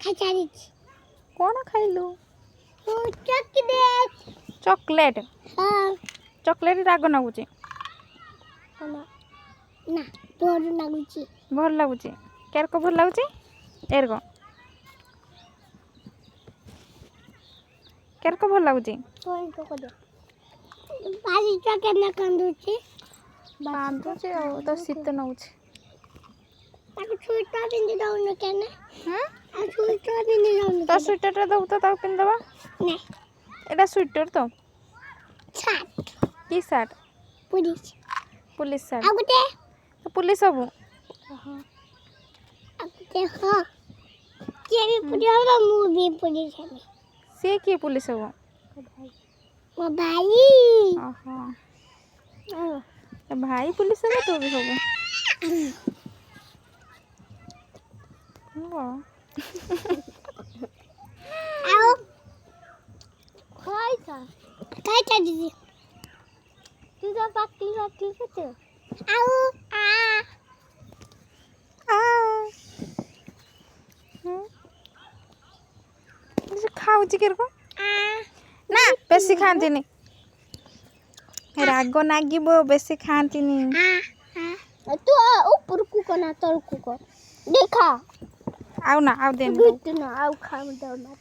खाचारिच कौन खाइलु chocolate chocolate हां chocolate राग नागुची ना ना बोर नागुची भल लागुची केर को भल लागुची एर को केर को भल लागुची कोन को दे बाजी चॉकलेट ना कांदुची बांधुची तो शीत नउची ताको छुटा पिंदी दउन केने आ छुटा पिंदी दउन तो स्वेटर दउ तो ताको पिन दबा नहीं एटा स्वेटर तो छाट की शर्ट पुलिस पुलिस शर्ट आगुते तो पुलिस सब हां आगुते हां के भी पुलिस वाला मुंह भी पुलिस है से की पुलिस सब वो भाई ओहो तो भाई पुलिस सब तो भी सब आओ काय था दीदी तुझा पाती पाती कुछ आओ आ खाऊची केर को ना बेसी खांतीनी राग नागिबो बेसी खांतीनी तू ऊपर को करना तल को कर देखा आउ ना आउ देन ना आउ खा दो ना